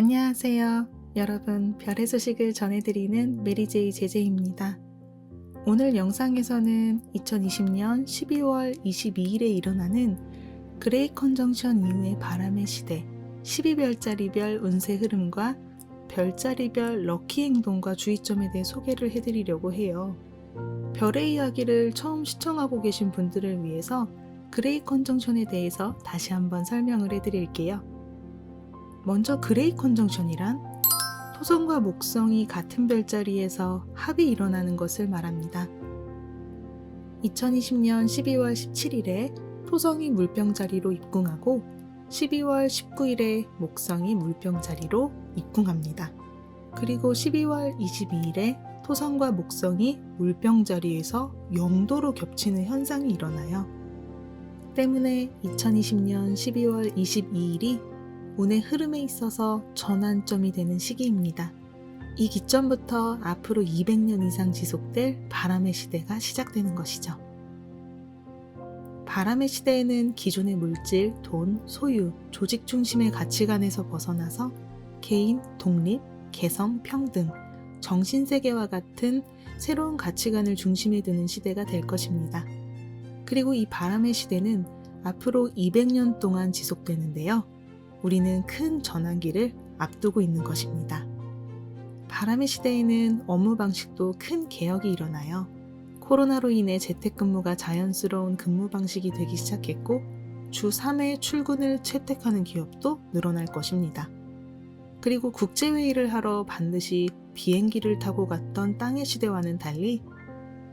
안녕하세요. 여러분, 별의 소식을 전해드리는 메리제이 제제입니다. 오늘 영상에서는 2020년 12월 22일에 일어나는 그레이 컨정션 이후의 바람의 시대 12별자리별 운세 흐름과 별자리별 럭키 행동과 주의점에 대해 소개를 해드리려고 해요. 별의 이야기를 처음 시청하고 계신 분들을 위해서 그레이 컨정션에 대해서 다시 한번 설명을 해드릴게요. 먼저 그레이 컨정션이란 토성과 목성이 같은 별자리에서 합이 일어나는 것을 말합니다. 2020년 12월 17일에 토성이 물병자리로 입궁하고 12월 19일에 목성이 물병자리로 입궁합니다. 그리고 12월 22일에 토성과 목성이 물병자리에서 0도로 겹치는 현상이 일어나요. 때문에 2020년 12월 22일이 운의 흐름에 있어서 전환점이 되는 시기입니다. 이 기점부터 앞으로 200년 이상 지속될 바람의 시대가 시작되는 것이죠. 바람의 시대에는 기존의 물질, 돈, 소유, 조직 중심의 가치관에서 벗어나서 개인, 독립, 개성, 평등, 정신세계와 같은 새로운 가치관을 중심에 두는 시대가 될 것입니다. 그리고 이 바람의 시대는 앞으로 200년 동안 지속되는데요. 우리는 큰 전환기를 앞두고 있는 것입니다. 바람의 시대에는 업무 방식도 큰 개혁이 일어나요. 코로나로 인해 재택근무가 자연스러운 근무 방식이 되기 시작했고 주 3회 출근을 채택하는 기업도 늘어날 것입니다. 그리고 국제회의를 하러 반드시 비행기를 타고 갔던 땅의 시대와는 달리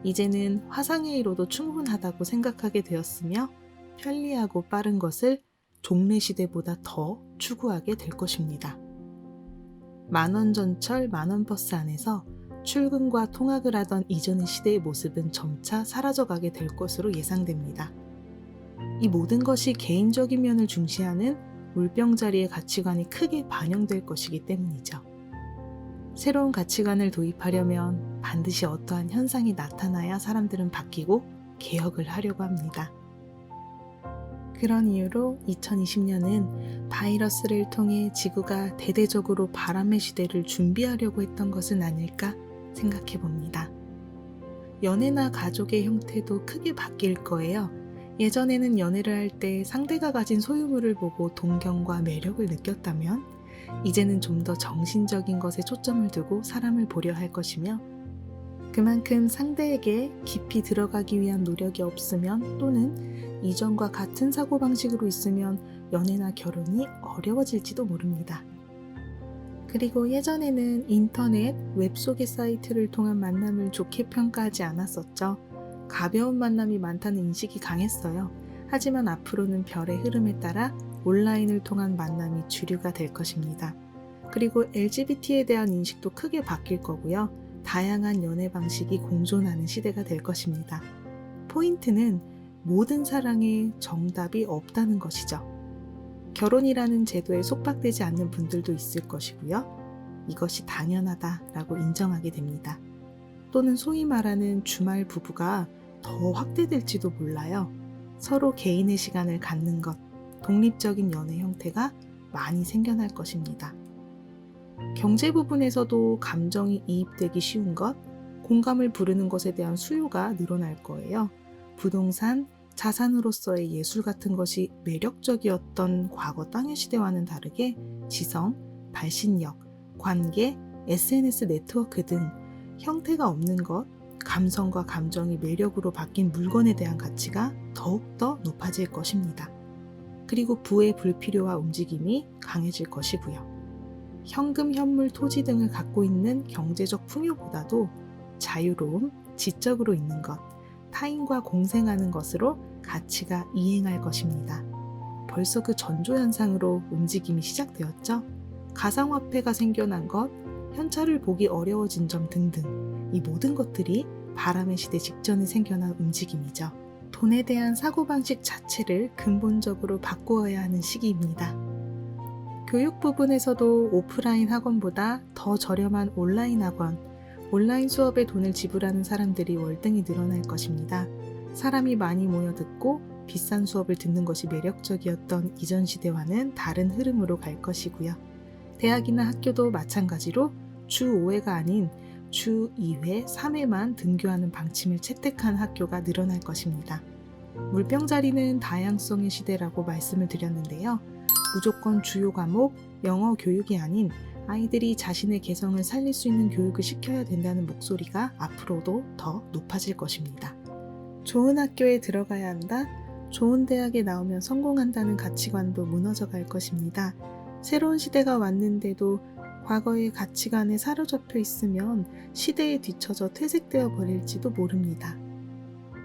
이제는 화상회의로도 충분하다고 생각하게 되었으며 편리하고 빠른 것을 종래 시대보다 더 추구하게 될 것입니다. 만원전철 만원버스 안에서 출근과 통학을 하던 이전의 시대의 모습은 점차 사라져가게 될 것으로 예상됩니다. 이 모든 것이 개인적인 면을 중시하는 물병자리의 가치관이 크게 반영될 것이기 때문이죠. 새로운 가치관을 도입하려면 반드시 어떠한 현상이 나타나야 사람들은 바뀌고 개혁을 하려고 합니다. 그런 이유로 2020년은 바이러스를 통해 지구가 대대적으로 바람의 시대를 준비하려고 했던 것은 아닐까 생각해 봅니다. 연애나 가족의 형태도 크게 바뀔 거예요. 예전에는 연애를 할 때 상대가 가진 소유물을 보고 동경과 매력을 느꼈다면 이제는 좀 더 정신적인 것에 초점을 두고 사람을 보려 할 것이며 그만큼 상대에게 깊이 들어가기 위한 노력이 없으면 또는 이전과 같은 사고방식으로 있으면 연애나 결혼이 어려워질지도 모릅니다. 그리고 예전에는 인터넷, 웹소개 사이트를 통한 만남을 좋게 평가하지 않았었죠. 가벼운 만남이 많다는 인식이 강했어요. 하지만 앞으로는 별의 흐름에 따라 온라인을 통한 만남이 주류가 될 것입니다. 그리고 LGBT에 대한 인식도 크게 바뀔 거고요. 다양한 연애 방식이 공존하는 시대가 될 것입니다. 포인트는 모든 사랑에 정답이 없다는 것이죠. 결혼이라는 제도에 속박되지 않는 분들도 있을 것이고요. 이것이 당연하다라고 인정하게 됩니다. 또는 소위 말하는 주말 부부가 더 확대될지도 몰라요. 서로 개인의 시간을 갖는 것, 독립적인 연애 형태가 많이 생겨날 것입니다. 경제 부분에서도 감정이 이입되기 쉬운 것, 공감을 부르는 것에 대한 수요가 늘어날 거예요. 부동산, 자산으로서의 예술 같은 것이 매력적이었던 과거 땅의 시대와는 다르게 지성, 발신력, 관계, SNS 네트워크 등 형태가 없는 것, 감성과 감정이 매력으로 바뀐 물건에 대한 가치가 더욱더 높아질 것입니다. 그리고 부의 불필요와 움직임이 강해질 것이고요. 현금, 현물, 토지 등을 갖고 있는 경제적 풍요보다도 자유로움, 지적으로 있는 것, 타인과 공생하는 것으로 가치가 이행할 것입니다. 벌써 그 전조현상으로 움직임이 시작되었죠. 가상화폐가 생겨난 것, 현찰을 보기 어려워진 점 등등 이 모든 것들이 바람의 시대 직전에 생겨난 움직임이죠. 돈에 대한 사고방식 자체를 근본적으로 바꾸어야 하는 시기입니다. 교육 부분에서도 오프라인 학원보다 더 저렴한 온라인 학원, 온라인 수업에 돈을 지불하는 사람들이 월등히 늘어날 것입니다. 사람이 많이 모여 듣고 비싼 수업을 듣는 것이 매력적이었던 이전 시대와는 다른 흐름으로 갈 것이고요. 대학이나 학교도 마찬가지로 주 5회가 아닌 주 2회, 3회만 등교하는 방침을 채택한 학교가 늘어날 것입니다. 물병자리는 다양성의 시대라고 말씀을 드렸는데요. 무조건 주요 과목, 영어 교육이 아닌 아이들이 자신의 개성을 살릴 수 있는 교육을 시켜야 된다는 목소리가 앞으로도 더 높아질 것입니다. 좋은 학교에 들어가야 한다, 좋은 대학에 나오면 성공한다는 가치관도 무너져 갈 것입니다. 새로운 시대가 왔는데도 과거의 가치관에 사로잡혀 있으면 시대에 뒤처져 퇴색되어 버릴지도 모릅니다.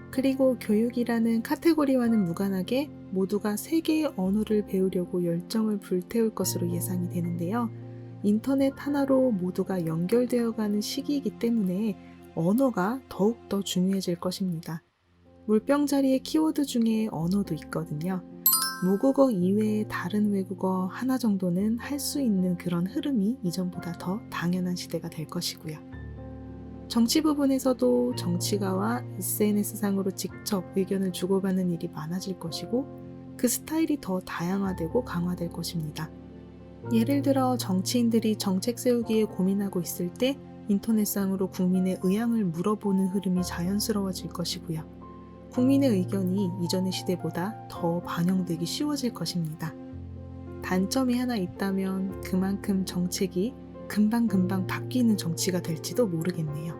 그리고 교육이라는 카테고리와는 무관하게 모두가 세계의 언어를 배우려고 열정을 불태울 것으로 예상이 되는데요. 인터넷 하나로 모두가 연결되어가는 시기이기 때문에 언어가 더욱더 중요해질 것입니다. 물병자리의 키워드 중에 언어도 있거든요. 모국어 이외의 다른 외국어 하나 정도는 할 수 있는 그런 흐름이 이전보다 더 당연한 시대가 될 것이고요. 정치 부분에서도 정치가와 SNS상으로 직접 의견을 주고받는 일이 많아질 것이고 그 스타일이 더 다양화되고 강화될 것입니다. 예를 들어 정치인들이 정책 세우기에 고민하고 있을 때 인터넷상으로 국민의 의향을 물어보는 흐름이 자연스러워질 것이고요. 국민의 의견이 이전의 시대보다 더 반영되기 쉬워질 것입니다. 단점이 하나 있다면 그만큼 정책이 금방금방 바뀌는 정치가 될지도 모르겠네요.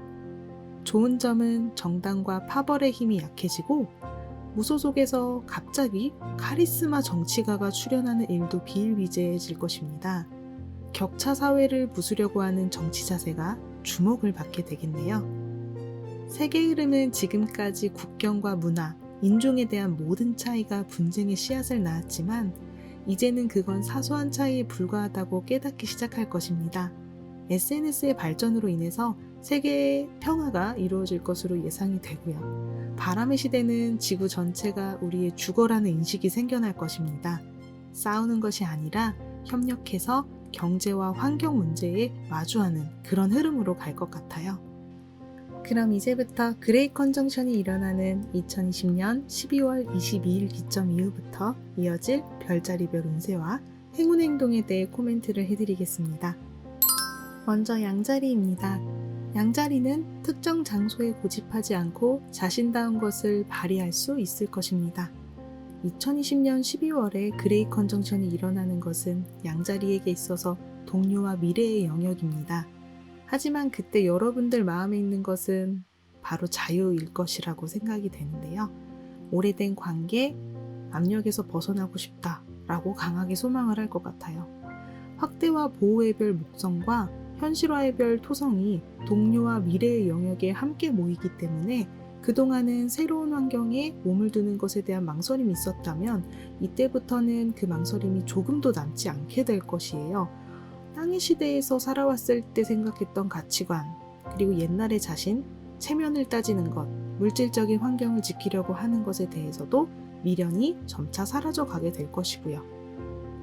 좋은 점은 정당과 파벌의 힘이 약해지고 무소속에서 갑자기 카리스마 정치가가 출연하는 일도 비일비재해질 것입니다. 격차 사회를 부수려고 하는 정치 자세가 주목을 받게 되겠네요. 세계 흐름은 지금까지 국경과 문화, 인종에 대한 모든 차이가 분쟁의 씨앗을 낳았지만 이제는 그건 사소한 차이에 불과하다고 깨닫기 시작할 것입니다. SNS의 발전으로 인해서 세계의 평화가 이루어질 것으로 예상이 되고요. 바람의 시대는 지구 전체가 우리의 주거라는 인식이 생겨날 것입니다. 싸우는 것이 아니라 협력해서 경제와 환경 문제에 마주하는 그런 흐름으로 갈 것 같아요. 그럼 이제부터 그레이트 컨정션이 일어나는 2020년 12월 22일 기점 이후부터 이어질 별자리별 운세와 행운 행동에 대해 코멘트를 해드리겠습니다. 먼저 양자리입니다. 양자리는 특정 장소에 고집하지 않고 자신다운 것을 발휘할 수 있을 것입니다. 2020년 12월에 그레이트 컨정션이 일어나는 것은 양자리에게 있어서 동료와 미래의 영역입니다. 하지만 그때 여러분들 마음에 있는 것은 바로 자유일 것이라고 생각이 되는데요. 오래된 관계, 압력에서 벗어나고 싶다라고 강하게 소망을 할 것 같아요. 확대와 보호의 별 목성과 현실화의 별 토성이 동료와 미래의 영역에 함께 모이기 때문에 그동안은 새로운 환경에 몸을 두는 것에 대한 망설임이 있었다면 이때부터는 그 망설임이 조금도 남지 않게 될 것이에요. 땅의 시대에서 살아왔을 때 생각했던 가치관, 그리고 옛날의 자신, 체면을 따지는 것, 물질적인 환경을 지키려고 하는 것에 대해서도 미련이 점차 사라져 가게 될 것이고요.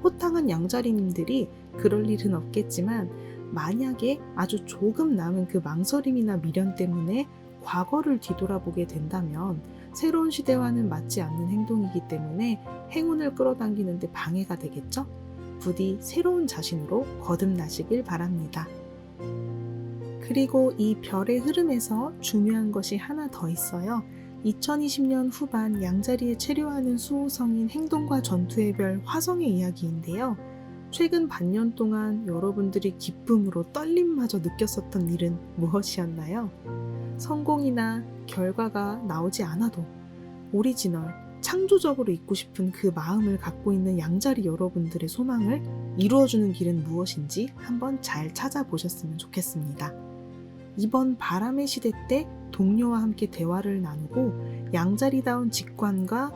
호탕한 양자리님들이 그럴 일은 없겠지만 만약에 아주 조금 남은 그 망설임이나 미련 때문에 과거를 뒤돌아보게 된다면 새로운 시대와는 맞지 않는 행동이기 때문에 행운을 끌어당기는 데 방해가 되겠죠? 부디 새로운 자신으로 거듭나시길 바랍니다. 그리고 이 별의 흐름에서 중요한 것이 하나 더 있어요. 2020년 후반 양자리에 체류하는 수호성인 행동과 전투의 별 화성의 이야기인데요. 최근 반년 동안 여러분들이 기쁨으로 떨림마저 느꼈었던 일은 무엇이었나요? 성공이나 결과가 나오지 않아도 오리지널, 창조적으로 있고 싶은 그 마음을 갖고 있는 양자리 여러분들의 소망을 이루어주는 길은 무엇인지 한번 잘 찾아보셨으면 좋겠습니다. 이번 바람의 시대 때 동료와 함께 대화를 나누고 양자리다운 직관과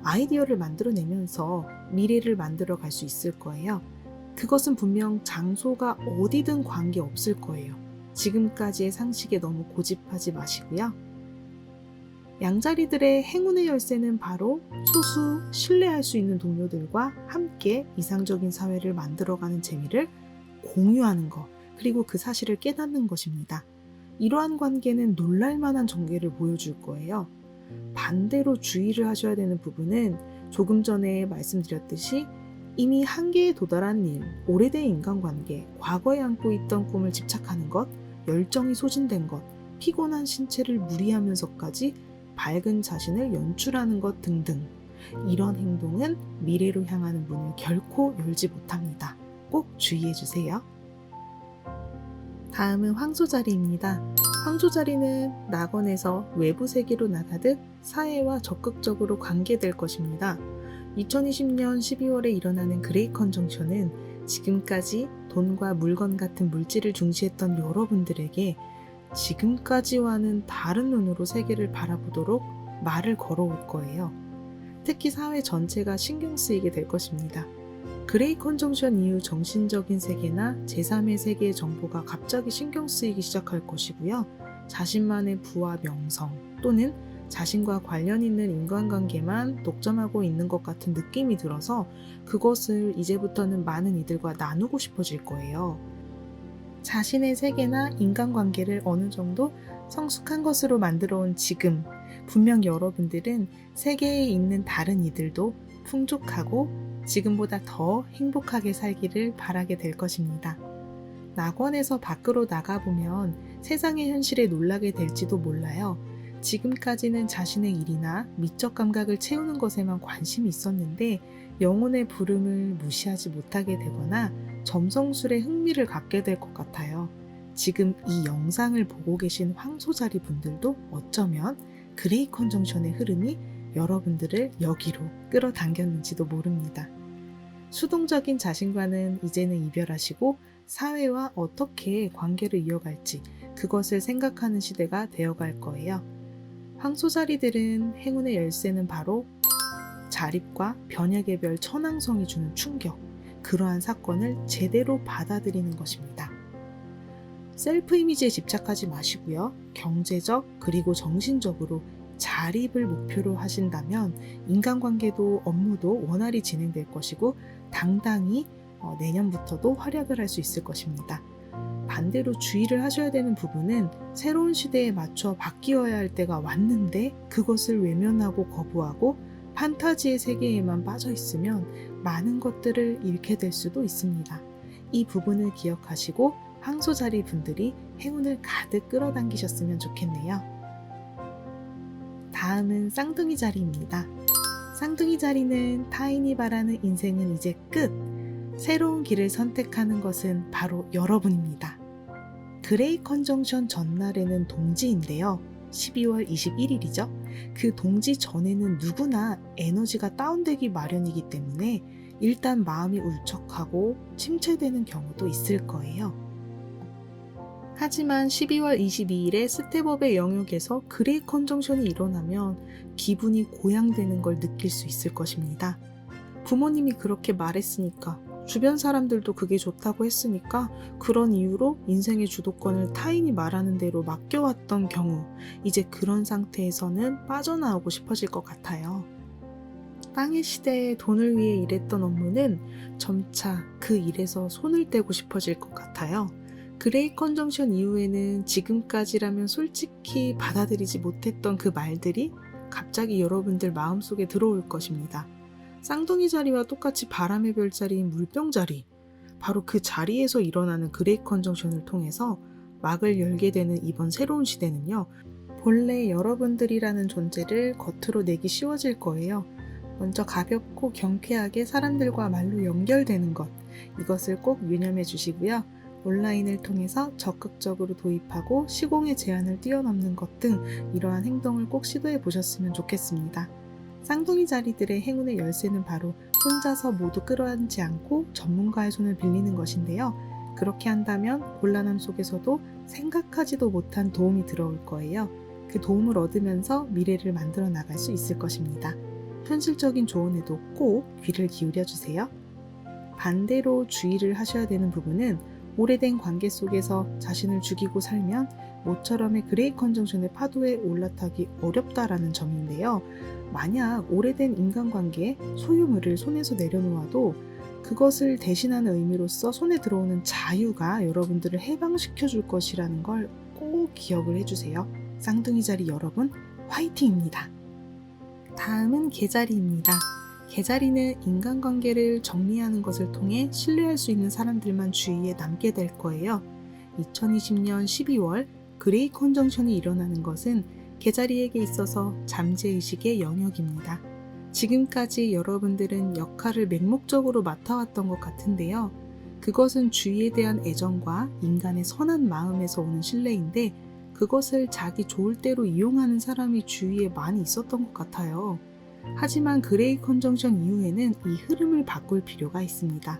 아이디어를 만들어내면서 미래를 만들어 갈 수 있을 거예요. 그것은 분명 장소가 어디든 관계없을 거예요. 지금까지의 상식에 너무 고집하지 마시고요. 양자리들의 행운의 열쇠는 바로 소수, 신뢰할 수 있는 동료들과 함께 이상적인 사회를 만들어가는 재미를 공유하는 것, 그리고 그 사실을 깨닫는 것입니다. 이러한 관계는 놀랄만한 전개를 보여줄 거예요. 반대로 주의를 하셔야 되는 부분은 조금 전에 말씀드렸듯이 이미 한계에 도달한 일, 오래된 인간관계, 과거에 안고 있던 꿈을 집착하는 것, 열정이 소진된 것, 피곤한 신체를 무리하면서까지 밝은 자신을 연출하는 것 등등. 이런 행동은 미래로 향하는 문을 결코 열지 못합니다. 꼭 주의해주세요. 다음은 황소자리입니다. 황소자리는 낙원에서 외부 세계로 나가듯 사회와 적극적으로 관계될 것입니다. 2020년 12월에 일어나는 그레이 컨정션은 지금까지 돈과 물건 같은 물질을 중시했던 여러분들에게 지금까지와는 다른 눈으로 세계를 바라보도록 말을 걸어올 거예요. 특히 사회 전체가 신경 쓰이게 될 것입니다. 그레이 컨정션 이후 정신적인 세계나 제3의 세계의 정보가 갑자기 신경 쓰이기 시작할 것이고요. 자신만의 부와 명성 또는 자신과 관련 있는 인간관계만 독점하고 있는 것 같은 느낌이 들어서 그것을 이제부터는 많은 이들과 나누고 싶어질 거예요. 자신의 세계나 인간관계를 어느 정도 성숙한 것으로 만들어 온 지금, 분명 여러분들은 세계에 있는 다른 이들도 풍족하고 지금보다 더 행복하게 살기를 바라게 될 것입니다. 낙원에서 밖으로 나가보면 세상의 현실에 놀라게 될지도 몰라요. 지금까지는 자신의 일이나 미적 감각을 채우는 것에만 관심이 있었는데 영혼의 부름을 무시하지 못하게 되거나 점성술에 흥미를 갖게 될 것 같아요. 지금 이 영상을 보고 계신 황소자리 분들도 어쩌면 그레이 컨정션의 흐름이 여러분들을 여기로 끌어당겼는지도 모릅니다. 수동적인 자신과는 이제는 이별하시고 사회와 어떻게 관계를 이어갈지 그것을 생각하는 시대가 되어갈 거예요. 황소자리들은 행운의 열쇠는 바로 자립과 변혁의 별 천왕성이 주는 충격, 그러한 사건을 제대로 받아들이는 것입니다. 셀프 이미지에 집착하지 마시고요. 경제적 그리고 정신적으로 자립을 목표로 하신다면 인간관계도 업무도 원활히 진행될 것이고 당당히 내년부터도 활약을 할 수 있을 것입니다. 반대로 주의를 하셔야 되는 부분은 새로운 시대에 맞춰 바뀌어야 할 때가 왔는데 그것을 외면하고 거부하고 판타지의 세계에만 빠져 있으면 많은 것들을 잃게 될 수도 있습니다. 이 부분을 기억하시고 황소자리 분들이 행운을 가득 끌어당기셨으면 좋겠네요. 다음은 쌍둥이 자리입니다. 쌍둥이 자리는 타인이 바라는 인생은 이제 끝! 새로운 길을 선택하는 것은 바로 여러분입니다. 그레이 컨정션 전날에는 동지인데요. 12월 21일이죠. 그 동지 전에는 누구나 에너지가 다운되기 마련이기 때문에 일단 마음이 울적하고 침체되는 경우도 있을 거예요. 하지만 12월 22일에 스텝업의 영역에서 그레이 컨정션이 일어나면 기분이 고양되는 걸 느낄 수 있을 것입니다. 부모님이 그렇게 말했으니까, 주변 사람들도 그게 좋다고 했으니까 그런 이유로 인생의 주도권을 타인이 말하는 대로 맡겨왔던 경우, 이제 그런 상태에서는 빠져나오고 싶어질 것 같아요. 땅의 시대에 돈을 위해 일했던 업무는 점차 그 일에서 손을 떼고 싶어질 것 같아요. 그레이 컨정션 이후에는 지금까지라면 솔직히 받아들이지 못했던 그 말들이 갑자기 여러분들 마음속에 들어올 것입니다. 쌍둥이 자리와 똑같이 바람의 별자리인 물병 자리, 바로 그 자리에서 일어나는 그레이 컨정션을 통해서 막을 열게 되는 이번 새로운 시대는요, 본래 여러분들이라는 존재를 겉으로 내기 쉬워질 거예요. 먼저 가볍고 경쾌하게 사람들과 말로 연결되는 것, 이것을 꼭 유념해 주시고요. 온라인을 통해서 적극적으로 도입하고 시공의 제한을 뛰어넘는 것 등 이러한 행동을 꼭 시도해 보셨으면 좋겠습니다. 쌍둥이 자리들의 행운의 열쇠는 바로 혼자서 모두 끌어안지 않고 전문가의 손을 빌리는 것인데요. 그렇게 한다면 곤란함 속에서도 생각하지도 못한 도움이 들어올 거예요. 그 도움을 얻으면서 미래를 만들어 나갈 수 있을 것입니다. 현실적인 조언에도 꼭 귀를 기울여 주세요. 반대로 주의를 하셔야 되는 부분은 오래된 관계 속에서 자신을 죽이고 살면 모처럼의 그레이 컨정션의 파도에 올라타기 어렵다라는 점인데요. 만약 오래된 인간관계의 소유물을 손에서 내려놓아도 그것을 대신하는 의미로서 손에 들어오는 자유가 여러분들을 해방시켜 줄 것이라는 걸 꼭 기억을 해주세요. 쌍둥이 자리 여러분, 화이팅입니다. 다음은 개자리입니다. 개자리는 인간관계를 정리하는 것을 통해 신뢰할 수 있는 사람들만 주위에 남게 될 거예요. 2020년 12월 그레이 컨정션이 일어나는 것은 개자리에게 있어서 잠재의식의 영역입니다. 지금까지 여러분들은 역할을 맹목적으로 맡아왔던 것 같은데요. 그것은 주위에 대한 애정과 인간의 선한 마음에서 오는 신뢰인데 그것을 자기 좋을 대로 이용하는 사람이 주위에 많이 있었던 것 같아요. 하지만 그레이 컨정션 이후에는 이 흐름을 바꿀 필요가 있습니다.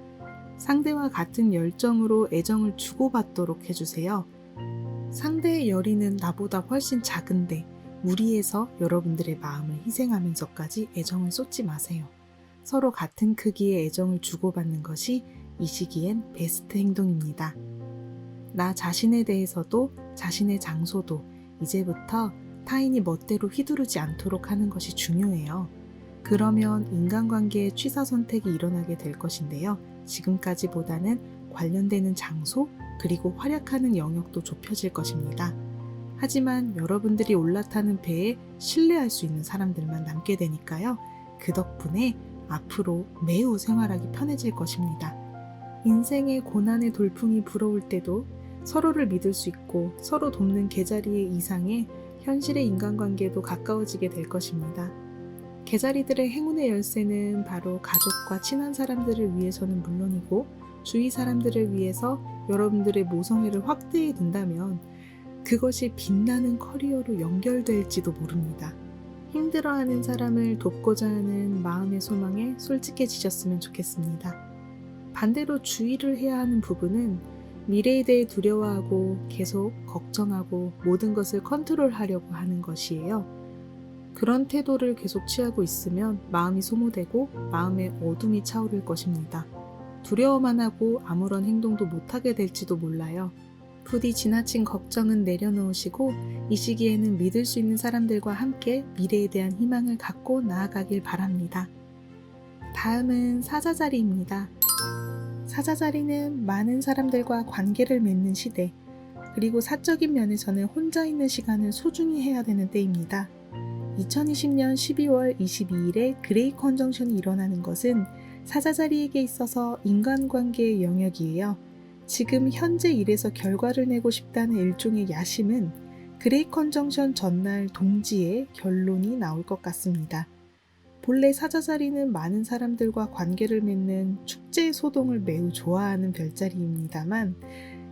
상대와 같은 열정으로 애정을 주고받도록 해주세요. 상대의 열의는 나보다 훨씬 작은데 무리해서 여러분들의 마음을 희생하면서까지 애정을 쏟지 마세요. 서로 같은 크기의 애정을 주고받는 것이 이 시기엔 베스트 행동입니다. 나 자신에 대해서도 자신의 장소도 이제부터 타인이 멋대로 휘두르지 않도록 하는 것이 중요해요. 그러면 인간관계의 취사 선택이 일어나게 될 것인데요. 지금까지보다는 관련되는 장소 그리고 활약하는 영역도 좁혀질 것입니다. 하지만 여러분들이 올라타는 배에 신뢰할 수 있는 사람들만 남게 되니까요. 그 덕분에 앞으로 매우 생활하기 편해질 것입니다. 인생의 고난의 돌풍이 불어올 때도 서로를 믿을 수 있고 서로 돕는 개자리의 이상의 현실의 인간관계도 가까워지게 될 것입니다. 개자리들의 행운의 열쇠는 바로 가족과 친한 사람들을 위해서는 물론이고 주위 사람들을 위해서 여러분들의 모성애를 확대해 둔다면 그것이 빛나는 커리어로 연결될지도 모릅니다. 힘들어하는 사람을 돕고자 하는 마음의 소망에 솔직해지셨으면 좋겠습니다. 반대로 주의를 해야 하는 부분은 미래에 대해 두려워하고 계속 걱정하고 모든 것을 컨트롤하려고 하는 것이에요. 그런 태도를 계속 취하고 있으면 마음이 소모되고 마음에 어둠이 차오를 것입니다. 두려워만 하고 아무런 행동도 못하게 될지도 몰라요. 부디 지나친 걱정은 내려놓으시고 이 시기에는 믿을 수 있는 사람들과 함께 미래에 대한 희망을 갖고 나아가길 바랍니다. 다음은 사자자리입니다. 사자자리는 많은 사람들과 관계를 맺는 시대, 그리고 사적인 면에서는 혼자 있는 시간을 소중히 해야 되는 때입니다. 2020년 12월 22일에 그레이 컨정션이 일어나는 것은 사자자리에게 있어서 인간관계의 영역이에요. 지금 현재 일에서 결과를 내고 싶다는 일종의 야심은 그레이 컨정션 전날 동지에 결론이 나올 것 같습니다. 본래 사자자리는 많은 사람들과 관계를 맺는 축제의 소동을 매우 좋아하는 별자리입니다만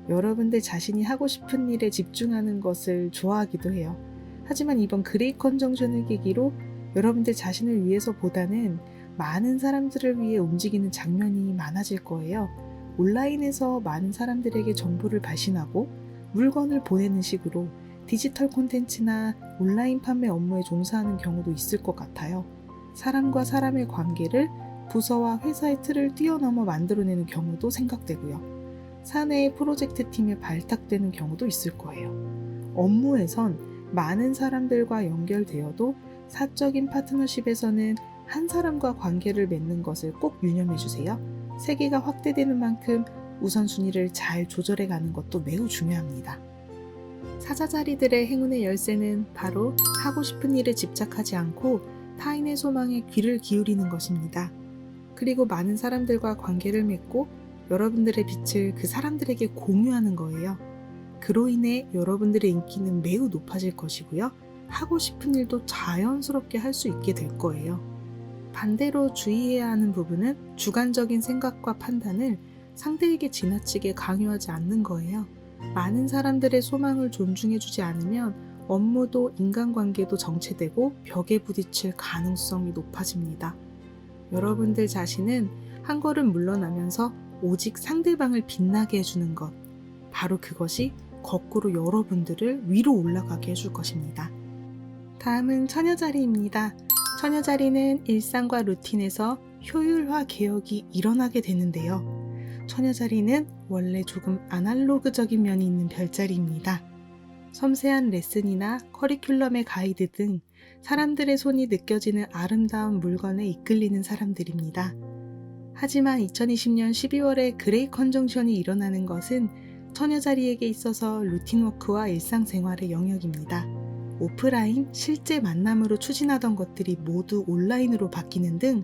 여러분들 자신이 하고 싶은 일에 집중하는 것을 좋아하기도 해요. 하지만 이번 그레이 컨정션을 계기로 여러분들 자신을 위해서보다는 많은 사람들을 위해 움직이는 장면이 많아질 거예요. 온라인에서 많은 사람들에게 정보를 발신하고 물건을 보내는 식으로 디지털 콘텐츠나 온라인 판매 업무에 종사하는 경우도 있을 것 같아요. 사람과 사람의 관계를 부서와 회사의 틀을 뛰어넘어 만들어내는 경우도 생각되고요. 사내의 프로젝트 팀에 발탁되는 경우도 있을 거예요. 업무에선 많은 사람들과 연결되어도 사적인 파트너십에서는 한 사람과 관계를 맺는 것을 꼭 유념해 주세요. 세계가 확대되는 만큼 우선순위를 잘 조절해 가는 것도 매우 중요합니다. 사자자리들의 행운의 열쇠는 바로 하고 싶은 일에 집착하지 않고 타인의 소망에 귀를 기울이는 것입니다. 그리고 많은 사람들과 관계를 맺고 여러분들의 빛을 그 사람들에게 공유하는 거예요. 그로 인해 여러분들의 인기는 매우 높아질 것이고요. 하고 싶은 일도 자연스럽게 할 수 있게 될 거예요. 반대로 주의해야 하는 부분은 주관적인 생각과 판단을 상대에게 지나치게 강요하지 않는 거예요. 많은 사람들의 소망을 존중해주지 않으면 업무도 인간관계도 정체되고 벽에 부딪힐 가능성이 높아집니다. 여러분들 자신은 한 걸음 물러나면서 오직 상대방을 빛나게 해주는 것, 바로 그것이 거꾸로 여러분들을 위로 올라가게 해줄 것입니다. 다음은 처녀자리입니다. 처녀자리는 일상과 루틴에서 효율화 개혁이 일어나게 되는데요. 처녀자리는 원래 조금 아날로그적인 면이 있는 별자리입니다. 섬세한 레슨이나 커리큘럼의 가이드 등 사람들의 손이 느껴지는 아름다운 물건에 이끌리는 사람들입니다. 하지만 2020년 12월에 그레이 컨정션이 일어나는 것은 처녀자리에게 있어서 루틴워크와 일상생활의 영역입니다. 오프라인, 실제 만남으로 추진하던 것들이 모두 온라인으로 바뀌는 등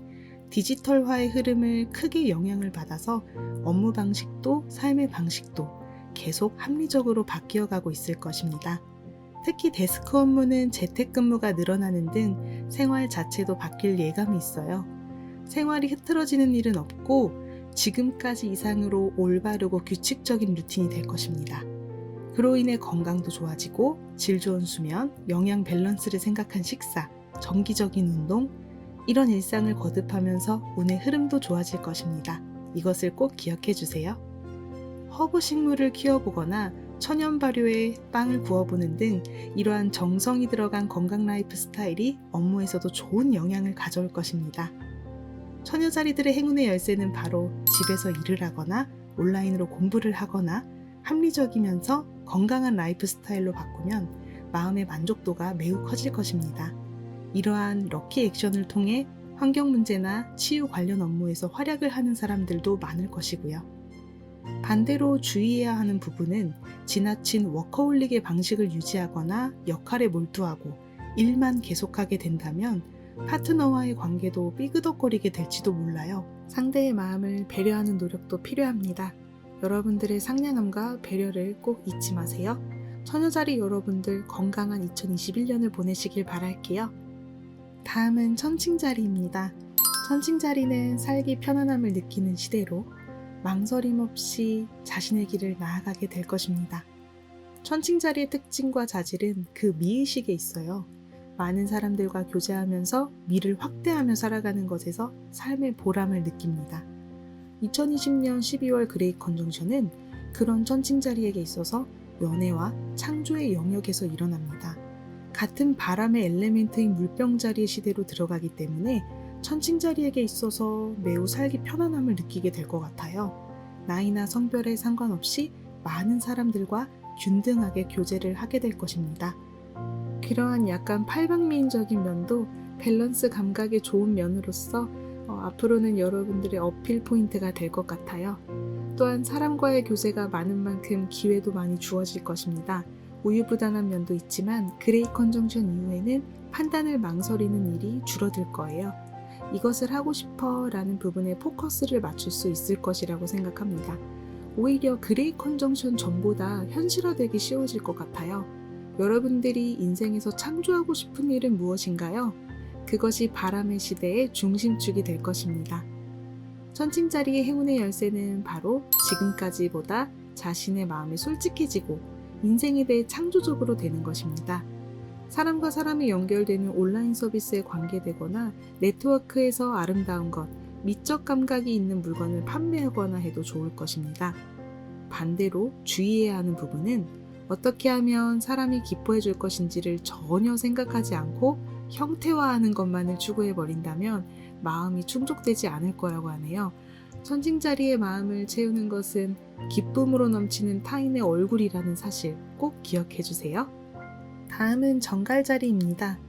디지털화의 흐름을 크게 영향을 받아서 업무 방식도 삶의 방식도 계속 합리적으로 바뀌어가고 있을 것입니다. 특히 데스크 업무는 재택근무가 늘어나는 등 생활 자체도 바뀔 예감이 있어요. 생활이 흐트러지는 일은 없고 지금까지 이상으로 올바르고 규칙적인 루틴이 될 것입니다. 그로 인해 건강도 좋아지고 질 좋은 수면, 영양 밸런스를 생각한 식사, 정기적인 운동, 이런 일상을 거듭하면서 운의 흐름도 좋아질 것입니다. 이것을 꼭 기억해 주세요. 허브 식물을 키워보거나 천연 발효에 빵을 구워보는 등 이러한 정성이 들어간 건강 라이프 스타일이 업무에서도 좋은 영향을 가져올 것입니다. 처녀자리들의 행운의 열쇠는 바로 집에서 일을 하거나 온라인으로 공부를 하거나 합리적이면서 건강한 라이프 스타일로 바꾸면 마음의 만족도가 매우 커질 것입니다. 이러한 럭키 액션을 통해 환경 문제나 치유 관련 업무에서 활약을 하는 사람들도 많을 것이고요. 반대로 주의해야 하는 부분은 지나친 워커홀릭의 방식을 유지하거나 역할에 몰두하고 일만 계속하게 된다면 파트너와의 관계도 삐그덕거리게 될지도 몰라요. 상대의 마음을 배려하는 노력도 필요합니다. 여러분들의 상냥함과 배려를 꼭 잊지 마세요. 처녀자리 여러분들 건강한 2021년을 보내시길 바랄게요. 다음은 천칭자리입니다. 천칭자리는 살기 편안함을 느끼는 시대로 망설임 없이 자신의 길을 나아가게 될 것입니다. 천칭자리의 특징과 자질은 그 미의식에 있어요. 많은 사람들과 교제하면서 미를 확대하며 살아가는 것에서 삶의 보람을 느낍니다. 2020년 12월 그레이 컨정션은 그런 천칭자리에게 있어서 연애와 창조의 영역에서 일어납니다. 같은 바람의 엘레멘트인 물병자리의 시대로 들어가기 때문에 천칭자리에게 있어서 매우 살기 편안함을 느끼게 될 것 같아요. 나이나 성별에 상관없이 많은 사람들과 균등하게 교제를 하게 될 것입니다. 그러한 약간 팔방미인적인 면도 밸런스 감각이 좋은 면으로서 앞으로는 여러분들의 어필 포인트가 될 것 같아요. 또한 사람과의 교제가 많은 만큼 기회도 많이 주어질 것입니다. 우유부단한 면도 있지만 그레이 컨정션 이후에는 판단을 망설이는 일이 줄어들 거예요. 이것을 하고 싶어 라는 부분에 포커스를 맞출 수 있을 것이라고 생각합니다. 오히려 그레이 컨정션 전보다 현실화되기 쉬워질 것 같아요. 여러분들이 인생에서 창조하고 싶은 일은 무엇인가요? 그것이 바람의 시대의 중심축이 될 것입니다. 천칭자리의 행운의 열쇠는 바로 지금까지보다 자신의 마음이 솔직해지고 인생에 대해 창조적으로 되는 것입니다. 사람과 사람이 연결되는 온라인 서비스에 관계되거나 네트워크에서 아름다운 것, 미적 감각이 있는 물건을 판매하거나 해도 좋을 것입니다. 반대로 주의해야 하는 부분은 어떻게 하면 사람이 기뻐해 줄 것인지를 전혀 생각하지 않고 형태화하는 것만을 추구해버린다면 마음이 충족되지 않을 거라고 하네요. 천칭자리의 마음을 채우는 것은 기쁨으로 넘치는 타인의 얼굴이라는 사실 꼭 기억해 주세요. 다음은 정갈자리입니다.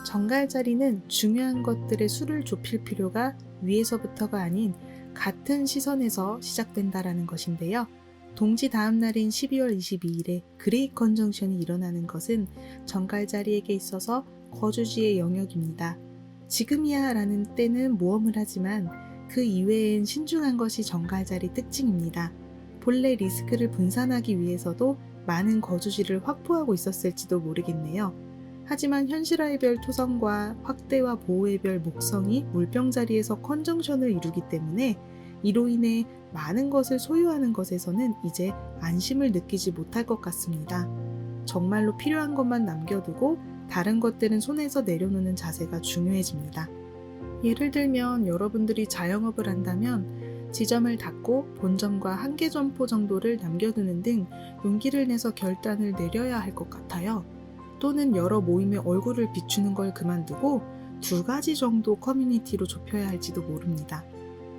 정갈자리는 중요한 것들의 수를 좁힐 필요가 위에서부터가 아닌 같은 시선에서 시작된다라는 것인데요. 동지 다음 날인 12월 22일에 그레이 컨정션이 일어나는 것은 정갈자리에게 있어서 거주지의 영역입니다. 지금이야 라는 때는 모험을 하지만 그 이외엔 신중한 것이 정갈자리 특징입니다. 본래 리스크를 분산하기 위해서도 많은 거주지를 확보하고 있었을지도 모르겠네요. 하지만 현실화의 별 토성과 확대와 보호의 별 목성이 물병자리에서 컨정션을 이루기 때문에 이로 인해 많은 것을 소유하는 것에서는 이제 안심을 느끼지 못할 것 같습니다. 정말로 필요한 것만 남겨두고 다른 것들은 손에서 내려놓는 자세가 중요해집니다. 예를 들면 여러분들이 자영업을 한다면 지점을 닫고 본점과 한개 점포 정도를 남겨두는 등 용기를 내서 결단을 내려야 할 것 같아요. 또는 여러 모임에 얼굴을 비추는 걸 그만두고 2가지 정도 커뮤니티로 좁혀야 할지도 모릅니다.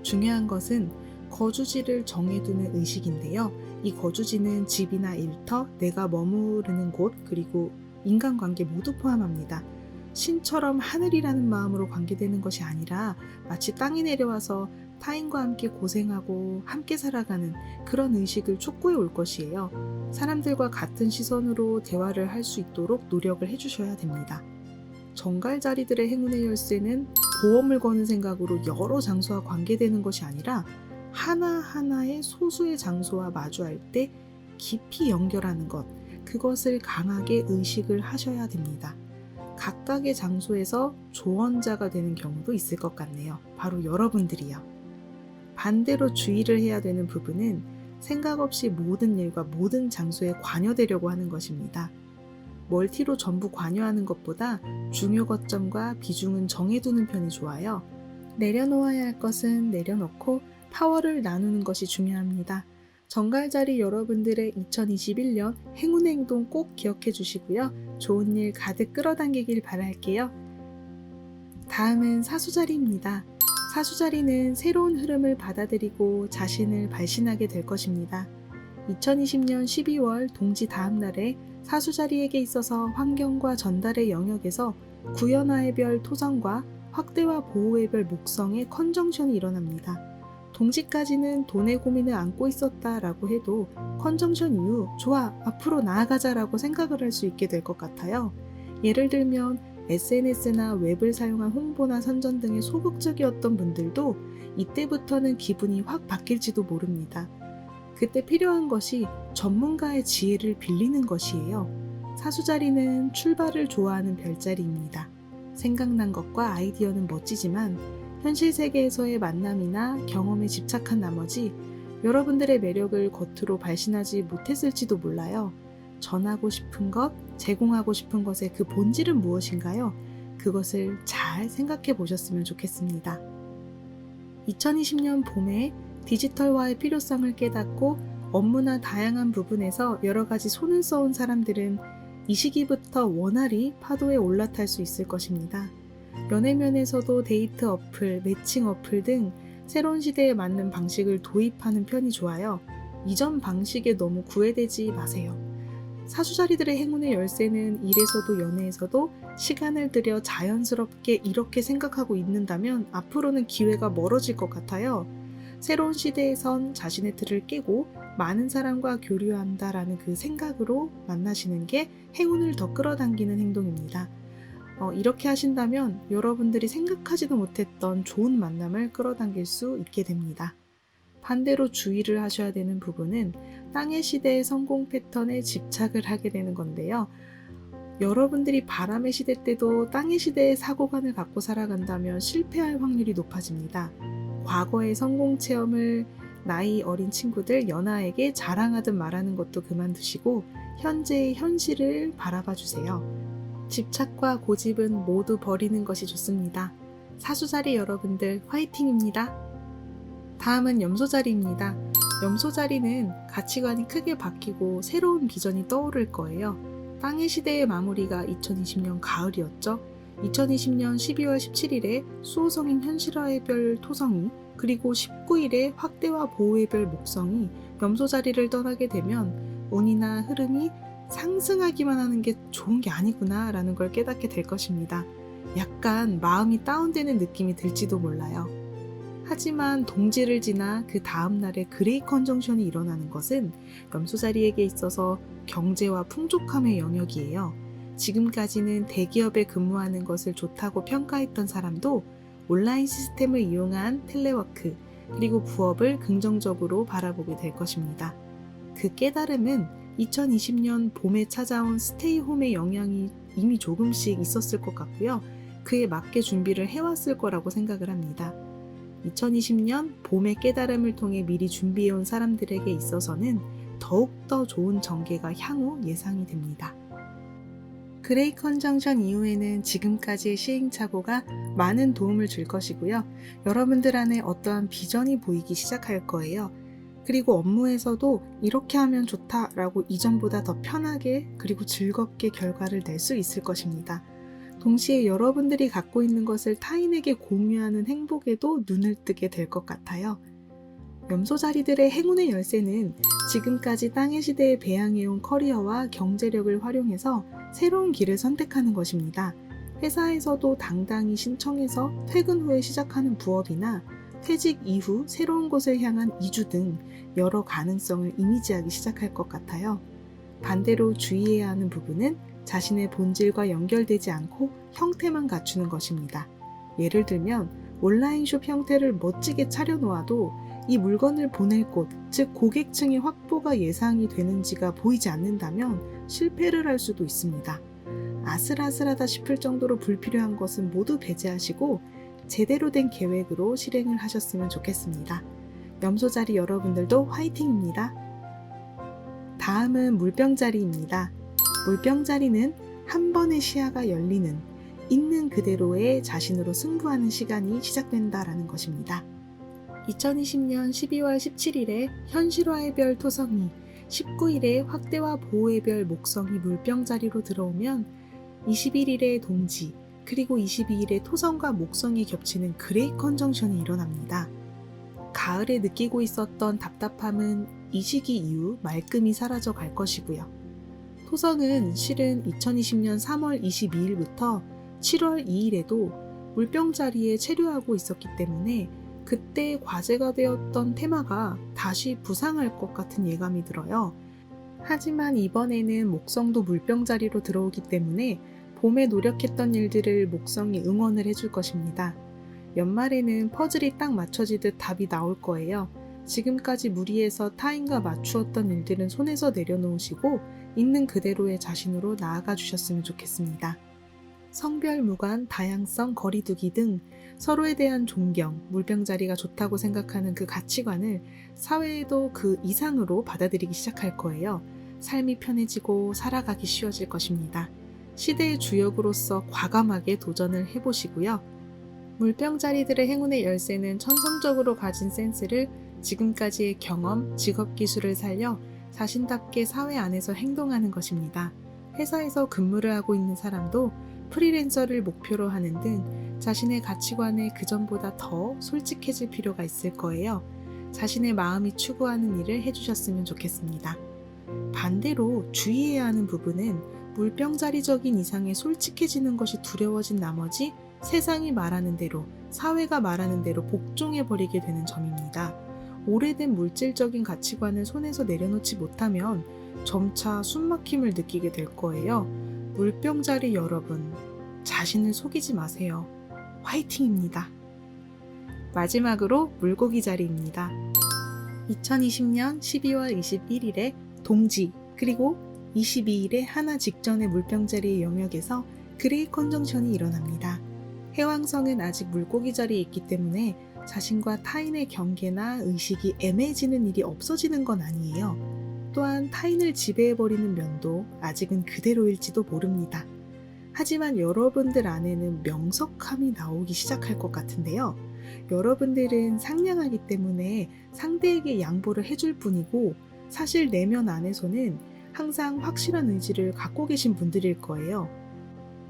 중요한 것은 거주지를 정해두는 의식인데요. 이 거주지는 집이나 일터, 내가 머무르는 곳, 그리고 인간관계 모두 포함합니다. 신처럼 하늘이라는 마음으로 관계되는 것이 아니라 마치 땅에 내려와서 타인과 함께 고생하고 함께 살아가는 그런 의식을 촉구해 올 것이에요. 사람들과 같은 시선으로 대화를 할 수 있도록 노력을 해주셔야 됩니다. 정갈자리들의 행운의 열쇠는 보험을 거는 생각으로 여러 장소와 관계되는 것이 아니라 하나하나의 소수의 장소와 마주할 때 깊이 연결하는 것, 그것을 강하게 의식을 하셔야 됩니다. 각각의 장소에서 조언자가 되는 경우도 있을 것 같네요. 바로 여러분들이요. 반대로 주의를 해야 되는 부분은 생각 없이 모든 일과 모든 장소에 관여되려고 하는 것입니다. 멀티로 전부 관여하는 것보다 중요 거점과 비중은 정해두는 편이 좋아요. 내려놓아야 할 것은 내려놓고 파워를 나누는 것이 중요합니다. 정갈자리 여러분들의 2021년 행운의 행동 꼭 기억해 주시고요. 좋은 일 가득 끌어당기길 바랄게요. 다음은 사수자리입니다. 사수자리는 새로운 흐름을 받아들이고 자신을 발신하게 될 것입니다. 2020년 12월 동지 다음 날에 사수자리에게 있어서 환경과 전달의 영역에서 구연화의 별 토성과 확대와 보호의 별 목성의 컨정션이 일어납니다. 동지까지는 돈의 고민을 안고 있었다라고 해도 컨정션 이후 좋아, 앞으로 나아가자라고 생각을 할 수 있게 될 것 같아요. 예를 들면 SNS나 웹을 사용한 홍보나 선전 등에 소극적이었던 분들도 이때부터는 기분이 확 바뀔지도 모릅니다. 그때 필요한 것이 전문가의 지혜를 빌리는 것이에요. 사수자리는 출발을 좋아하는 별자리입니다. 생각난 것과 아이디어는 멋지지만 현실 세계에서의 만남이나 경험에 집착한 나머지 여러분들의 매력을 겉으로 발신하지 못했을지도 몰라요. 전하고 싶은 것, 제공하고 싶은 것의 그 본질은 무엇인가요? 그것을 잘 생각해 보셨으면 좋겠습니다. 2020년 봄에 디지털화의 필요성을 깨닫고 업무나 다양한 부분에서 여러 가지 손을 써온 사람들은 이 시기부터 원활히 파도에 올라탈 수 있을 것입니다. 연애면에서도 데이트 어플, 매칭 어플 등 새로운 시대에 맞는 방식을 도입하는 편이 좋아요. 이전 방식에 너무 구애되지 마세요. 사수자리들의 행운의 열쇠는 일에서도 연애에서도 시간을 들여 자연스럽게 이렇게 생각하고 있는다면 앞으로는 기회가 멀어질 것 같아요. 새로운 시대에선 자신의 틀을 깨고 많은 사람과 교류한다라는 그 생각으로 만나시는 게 행운을 더 끌어당기는 행동입니다. 이렇게 하신다면 여러분들이 생각하지도 못했던 좋은 만남을 끌어당길 수 있게 됩니다. 반대로 주의를 하셔야 되는 부분은 땅의 시대의 성공 패턴에 집착을 하게 되는 건데요. 여러분들이 바람의 시대 때도 땅의 시대의 사고관을 갖고 살아간다면 실패할 확률이 높아집니다. 과거의 성공 체험을 나이 어린 친구들, 연하에게 자랑하듯 말하는 것도 그만두시고 현재의 현실을 바라봐 주세요. 집착과 고집은 모두 버리는 것이 좋습니다. 사수자리 여러분들 화이팅입니다. 다음은 염소자리입니다. 염소자리는 가치관이 크게 바뀌고 새로운 비전이 떠오를 거예요. 땅의 시대의 마무리가 2020년 가을이었죠. 2020년 12월 17일에 수호성인 현실화의 별 토성이 그리고 19일에 확대와 보호의 별 목성이 염소자리를 떠나게 되면 운이나 흐름이 상승하기만 하는 게 좋은 게 아니구나 라는 걸 깨닫게 될 것입니다. 약간 마음이 다운되는 느낌이 들지도 몰라요. 하지만 동지를 지나 그 다음날에 그레이 컨정션이 일어나는 것은 염소자리에게 있어서 경제와 풍족함의 영역이에요. 지금까지는 대기업에 근무하는 것을 좋다고 평가했던 사람도 온라인 시스템을 이용한 텔레워크 그리고 부업을 긍정적으로 바라보게 될 것입니다. 그 깨달음은 2020년 봄에 찾아온 스테이홈의 영향이 이미 조금씩 있었을 것 같고요. 그에 맞게 준비를 해왔을 거라고 생각을 합니다. 2020년 봄의 깨달음을 통해 미리 준비해온 사람들에게 있어서는 더욱더 좋은 전개가 향후 예상이 됩니다. 그레이 컨정션 이후에는 지금까지의 시행착오가 많은 도움을 줄 것이고요. 여러분들 안에 어떠한 비전이 보이기 시작할 거예요. 그리고 업무에서도 이렇게 하면 좋다라고 이전보다 더 편하게 그리고 즐겁게 결과를 낼 수 있을 것입니다. 동시에 여러분들이 갖고 있는 것을 타인에게 공유하는 행복에도 눈을 뜨게 될 것 같아요. 염소자리들의 행운의 열쇠는 지금까지 땅의 시대에 배양해온 커리어와 경제력을 활용해서 새로운 길을 선택하는 것입니다. 회사에서도 당당히 신청해서 퇴근 후에 시작하는 부업이나 퇴직 이후 새로운 곳을 향한 이주 등 여러 가능성을 이미지하기 시작할 것 같아요. 반대로 주의해야 하는 부분은 자신의 본질과 연결되지 않고 형태만 갖추는 것입니다. 예를 들면 온라인숍 형태를 멋지게 차려놓아도 이 물건을 보낼 곳, 즉 고객층의 확보가 예상이 되는지가 보이지 않는다면 실패를 할 수도 있습니다. 아슬아슬하다 싶을 정도로 불필요한 것은 모두 배제하시고 제대로 된 계획으로 실행을 하셨으면 좋겠습니다. 염소자리 여러분들도 화이팅입니다. 다음은 물병자리입니다. 물병자리는 한 번의 시야가 열리는, 있는 그대로의 자신으로 승부하는 시간이 시작된다라는 것입니다. 2020년 12월 17일에 현실화의 별 토성이, 19일에 확대와 보호의 별 목성이 물병자리로 들어오면 21일에 동지, 그리고 22일에 토성과 목성이 겹치는 그레이 컨정션이 일어납니다. 가을에 느끼고 있었던 답답함은 이 시기 이후 말끔히 사라져 갈 것이고요. 토성은 실은 2020년 3월 22일부터 7월 2일에도 물병자리에 체류하고 있었기 때문에 그때 과제가 되었던 테마가 다시 부상할 것 같은 예감이 들어요. 하지만 이번에는 목성도 물병자리로 들어오기 때문에 봄에 노력했던 일들을 목성이 응원을 해줄 것입니다. 연말에는 퍼즐이 딱 맞춰지듯 답이 나올 거예요. 지금까지 무리해서 타인과 맞추었던 일들은 손에서 내려놓으시고 있는 그대로의 자신으로 나아가 주셨으면 좋겠습니다. 성별 무관, 다양성, 거리두기 등 서로에 대한 존경, 물병자리가 좋다고 생각하는 그 가치관을 사회에도 그 이상으로 받아들이기 시작할 거예요. 삶이 편해지고 살아가기 쉬워질 것입니다. 시대의 주역으로서 과감하게 도전을 해보시고요. 물병자리들의 행운의 열쇠는 천성적으로 가진 센스를 지금까지의 경험, 직업 기술을 살려 자신답게 사회 안에서 행동하는 것입니다. 회사에서 근무를 하고 있는 사람도 프리랜서를 목표로 하는 등 자신의 가치관에 그전보다 더 솔직해질 필요가 있을 거예요. 자신의 마음이 추구하는 일을 해주셨으면 좋겠습니다. 반대로 주의해야 하는 부분은 물병자리적인 이상에 솔직해지는 것이 두려워진 나머지 세상이 말하는 대로, 사회가 말하는 대로 복종해버리게 되는 점입니다. 오래된 물질적인 가치관을 손에서 내려놓지 못하면 점차 숨막힘을 느끼게 될 거예요. 물병자리 여러분, 자신을 속이지 마세요. 화이팅입니다. 마지막으로 물고기 자리입니다. 2020년 12월 21일에 동지, 그리고 22일에 하나 직전의 물병자리의 영역에서 그레이 컨정션이 일어납니다. 해왕성은 아직 물고기 자리에 있기 때문에 자신과 타인의 경계나 의식이 애매해지는 일이 없어지는 건 아니에요. 또한 타인을 지배해버리는 면도 아직은 그대로일지도 모릅니다. 하지만 여러분들 안에는 명석함이 나오기 시작할 것 같은데요. 여러분들은 상냥하기 때문에 상대에게 양보를 해줄 뿐이고 사실 내면 안에서는 항상 확실한 의지를 갖고 계신 분들일 거예요.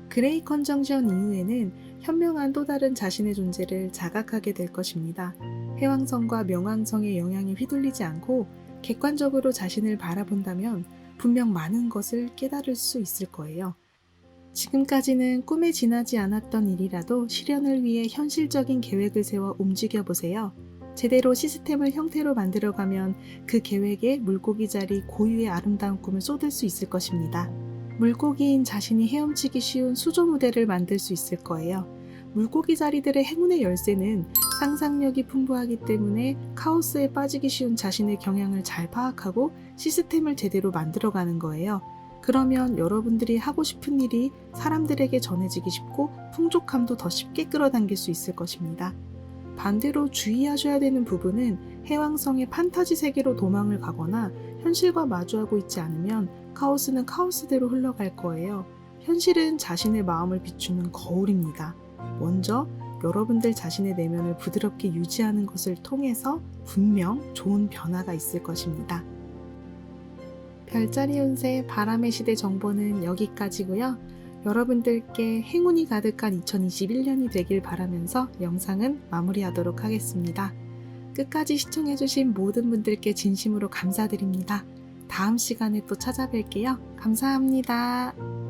그레이 컨정션 이후에는 현명한 또 다른 자신의 존재를 자각하게 될 것입니다. 해왕성과 명왕성의 영향에 휘둘리지 않고 객관적으로 자신을 바라본다면 분명 많은 것을 깨달을 수 있을 거예요. 지금까지는 꿈에 지나지 않았던 일이라도 실현을 위해 현실적인 계획을 세워 움직여보세요. 제대로 시스템을 형태로 만들어가면 그 계획에 물고기 자리 고유의 아름다운 꿈을 쏟을 수 있을 것입니다. 물고기인 자신이 헤엄치기 쉬운 수조 무대를 만들 수 있을 거예요. 물고기 자리들의 행운의 열쇠는 상상력이 풍부하기 때문에 카오스에 빠지기 쉬운 자신의 경향을 잘 파악하고 시스템을 제대로 만들어가는 거예요. 그러면 여러분들이 하고 싶은 일이 사람들에게 전해지기 쉽고 풍족함도 더 쉽게 끌어당길 수 있을 것입니다. 반대로 주의하셔야 되는 부분은 해왕성의 판타지 세계로 도망을 가거나 현실과 마주하고 있지 않으면 카오스는 카오스대로 흘러갈 거예요. 현실은 자신의 마음을 비추는 거울입니다. 먼저 여러분들 자신의 내면을 부드럽게 유지하는 것을 통해서 분명 좋은 변화가 있을 것입니다. 별자리 운세 바람의 시대 정보는 여기까지고요. 여러분들께 행운이 가득한 2021년이 되길 바라면서 영상은 마무리하도록 하겠습니다. 끝까지 시청해주신 모든 분들께 진심으로 감사드립니다. 다음 시간에 또 찾아뵐게요. 감사합니다.